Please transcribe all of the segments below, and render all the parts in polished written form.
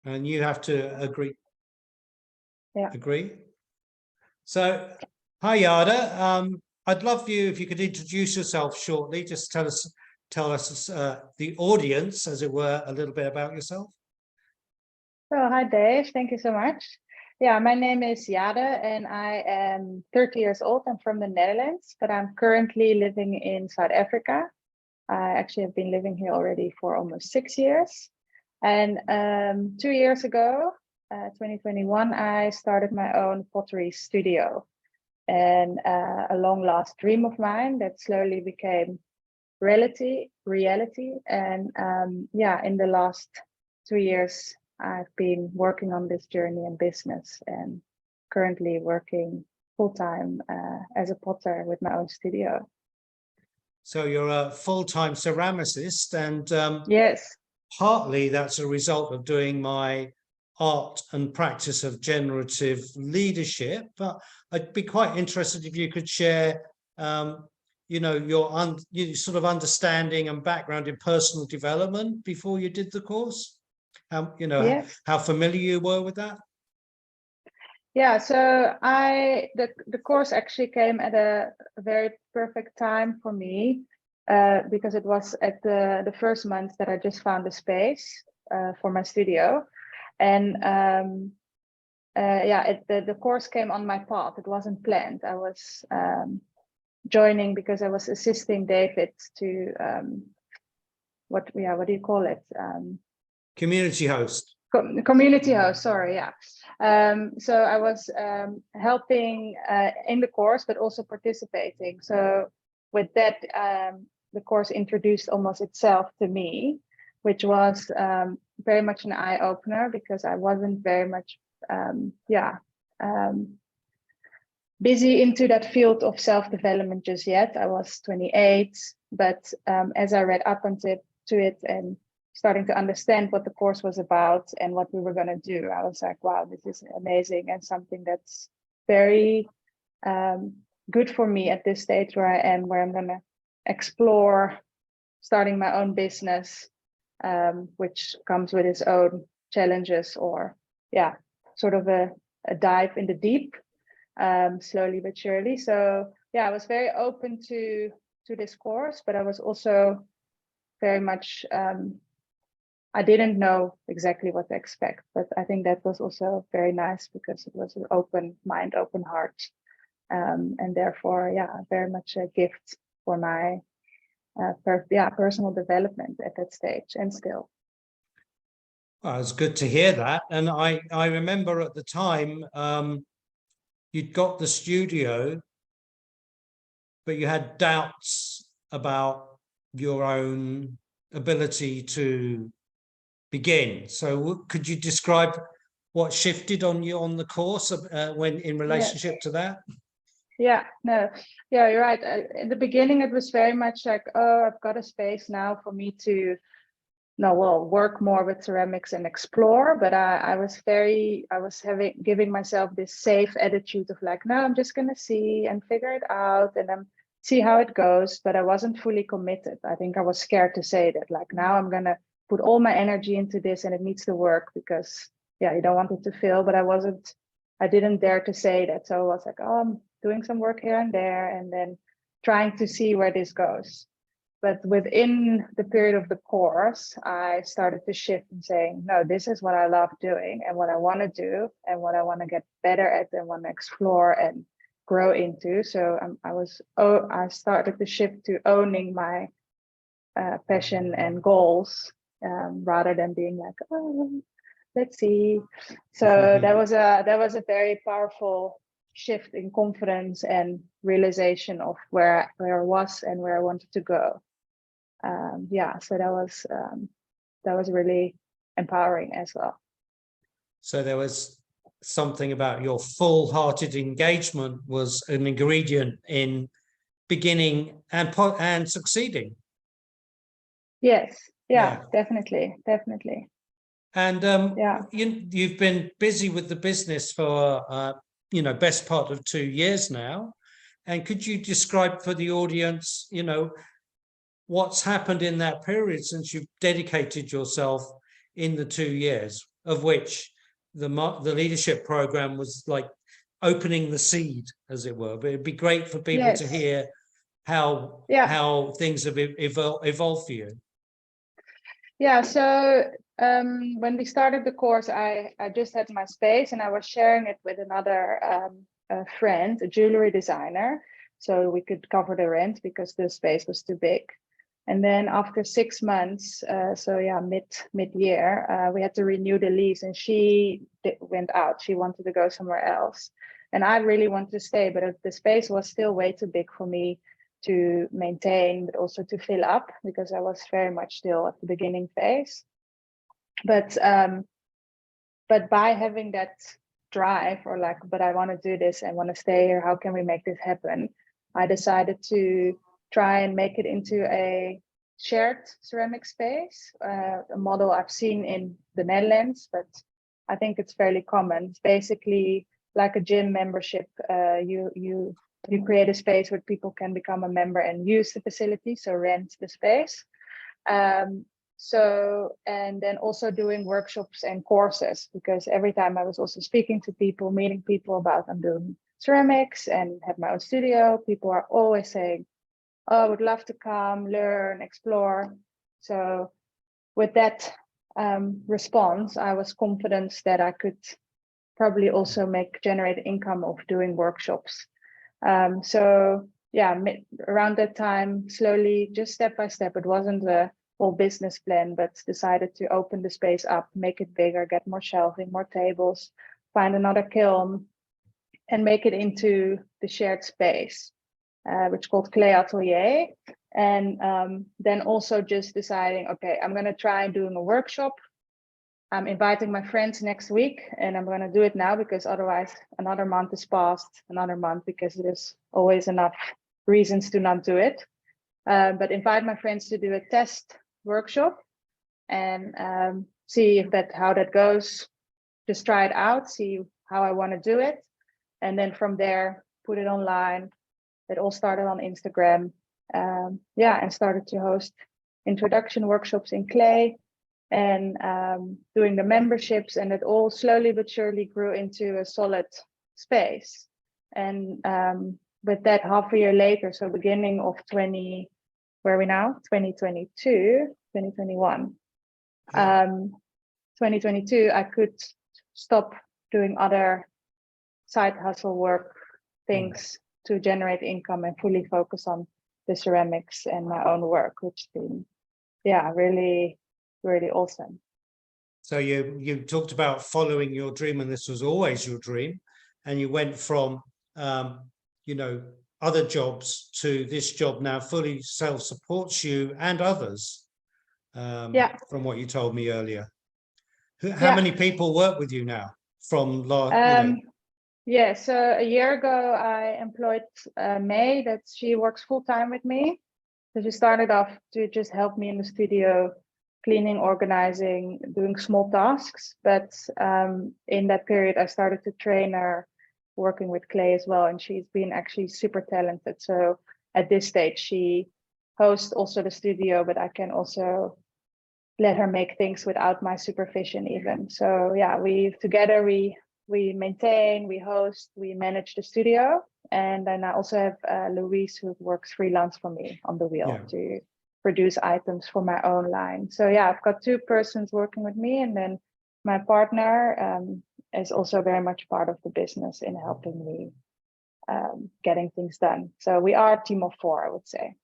and you have to agree. Yeah. Agree. So, hi Yada. I'd love you if you could introduce yourself shortly. Just tell us the audience, as it were, a little bit about yourself. Well, hi Dave. Thank you so much. Yeah, my name is Jade and I am 30 years old. I'm from the Netherlands, but I'm currently living in South Africa. I actually have been living here already for almost 6 years. And 2 years ago, 2021, I started my own pottery studio. And a long last dream of mine that slowly became reality. And yeah, in the last 2 years, I've been working on this journey in business and currently working full-time as a potter with my own studio. So you're a full-time ceramicist, and yes, partly that's a result of doing my art and practice of generative leadership. But I'd be quite interested if you could share, you know, your sort of understanding and background in personal development before you did the course. You know, yes. how familiar you were with that. Yeah, so the course actually came at a very perfect time for me because it was at the first month that I just found a space for my studio, and yeah, the course came on my path. It wasn't planned. I was joining because I was assisting David to what do you call it? Community host. Community host, sorry, yeah. So I was helping in the course, but also participating. So with that, the course introduced almost itself to me, which was very much an eye-opener because I wasn't very much, busy into that field of self-development just yet. I was 28, but as I read up onto it and starting to understand what the course was about and what we were going to do, I was like, wow, this is amazing and something that's very good for me at this stage where I am, where I'm going to explore starting my own business, which comes with its own challenges, or yeah, sort of a dive in the deep, slowly but surely. So yeah, I was very open to this course, but I was also very much I didn't know exactly what to expect, but I think that was also very nice because it was an open mind, open heart, and therefore, yeah, very much a gift for my personal development at that stage and still. Well, it's good to hear that. And I remember at the time you'd got the studio, but you had doubts about your own ability to begin. So could you describe what shifted on you on the course when in relationship to that? Yeah, no, yeah, you're right. In the beginning, it was very much like, oh, I've got a space now for me to work more with ceramics and explore. But I was giving myself this safe attitude of like, no, I'm just gonna see and figure it out and then see how it goes. But I wasn't fully committed. I think I was scared to say that, like, now I'm gonna put all my energy into this and it needs to work because yeah, you don't want it to fail. But I didn't dare to say that. So I was like, oh, I'm doing some work here and there and then trying to see where this goes. But within the period of the course, I started to shift and saying, no, this is what I love doing and what I want to do and what I want to get better at and want to explore and grow into. So I started to shift to owning my passion and goals rather than being like, oh, let's see. So that was a very powerful shift in confidence and realization of where I was and where I wanted to go. Yeah, so that was really empowering as well. So there was something about your full-hearted engagement was an ingredient in beginning and succeeding. Yes, yeah. Definitely. And you've been busy with the business for best part of 2 years now. And could you describe for the audience, what's happened in that period since you've dedicated yourself in the 2 years? of which the leadership program was like opening the seed, as it were. But it'd be great for people to hear how things have evolved for you. Yeah, so when we started the course, I just had my space and I was sharing it with another friend, a jewelry designer, so we could cover the rent because the space was too big. And then after 6 months, so yeah, mid-year, we had to renew the lease, and she went out. She wanted to go somewhere else, and I really wanted to stay, but the space was still way too big for me to maintain, but also to fill up, because I was very much still at the beginning phase. But by having that drive, or like, but I want to do this and want to stay here, how can we make this happen? I decided to try and make it into a shared ceramic space, a model I've seen in the Netherlands, but I think it's fairly common. It's basically like a gym membership. You create a space where people can become a member and use the facility, so rent the space. So, and then also doing workshops and courses, because every time I was also speaking to people, meeting people about I'm doing ceramics and have my own studio, people are always saying, oh, I would love to come, learn, explore. So with that response, I was confident that I could probably also generate income of doing workshops. So yeah, around that time, slowly, just step by step, it wasn't a whole business plan, but decided to open the space up, make it bigger, get more shelving, more tables, find another kiln, and make it into the shared space, which is called Clay Atelier. And then also just deciding, okay, I'm going to try doing a workshop. I'm inviting my friends next week, and I'm going to do it now, because otherwise another month is past, another month, because there's always enough reasons to not do it. But invite my friends to do a test workshop and see how that goes. Just try it out, see how I want to do it. And then from there, put it online. It all started on Instagram. And started to host introduction workshops in clay, and doing the memberships, and it all slowly but surely grew into a solid space. And with that, half a year later, so beginning of 2021, 2022, I could stop doing other side hustle work things to generate income and fully focus on the ceramics and my own work, which has been, really, really awesome. So you talked about following your dream, and this was always your dream, and you went from other jobs to this job now fully self-supports you and others, from what you told me earlier. How many people work with you now from last? Yeah, so a year ago I employed May, that she works full-time with me. So she started off to just help me in the studio, cleaning, organizing, doing small tasks. But in that period, I started to train her working with clay as well. And she's been actually super talented. So at this stage, she hosts also the studio, but I can also let her make things without my supervision even. So yeah, we maintain, we host, we manage the studio. And then I also have Louise, who works freelance for me on the wheel to produce items for my own line. So yeah, I've got 2 persons working with me, and then my partner is also very much part of the business in helping me getting things done. So we are a team of 4, I would say.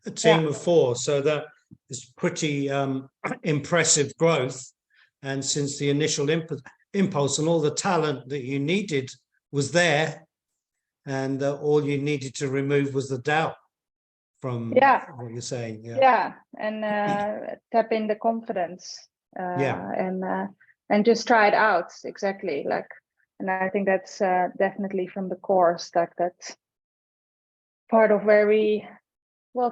A team of 4, so that is pretty impressive growth. And since the initial impulse and all the talent that you needed was there, and all you needed to remove was the doubt from what you're saying. And tap in the confidence, and just try it out. Exactly, and I think that's definitely from the course, that's part of where we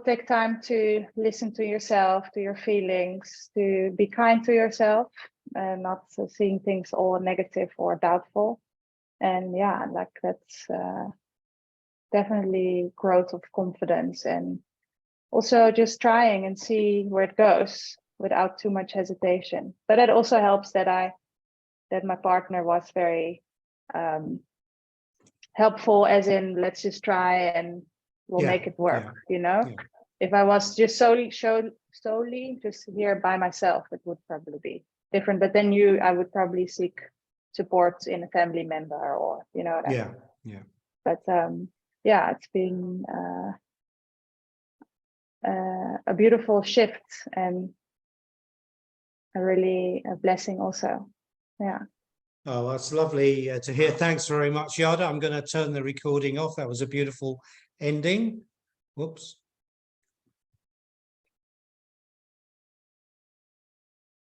take time to listen to yourself, to your feelings, to be kind to yourself, and not seeing things all negative or doubtful. And that's definitely growth of confidence, and also just trying and see where it goes without too much hesitation. But it also helps that I that my partner was very helpful, as in, let's just try and we'll make it work, you know. If I was just solely just here by myself, it would probably be different. But then I would probably seek support in a family member, or you know. But yeah, it's been a beautiful shift and a blessing also. Yeah. Oh, that's lovely to hear. Thanks very much, Jade. I'm going to turn the recording off. That was a beautiful ending. Whoops.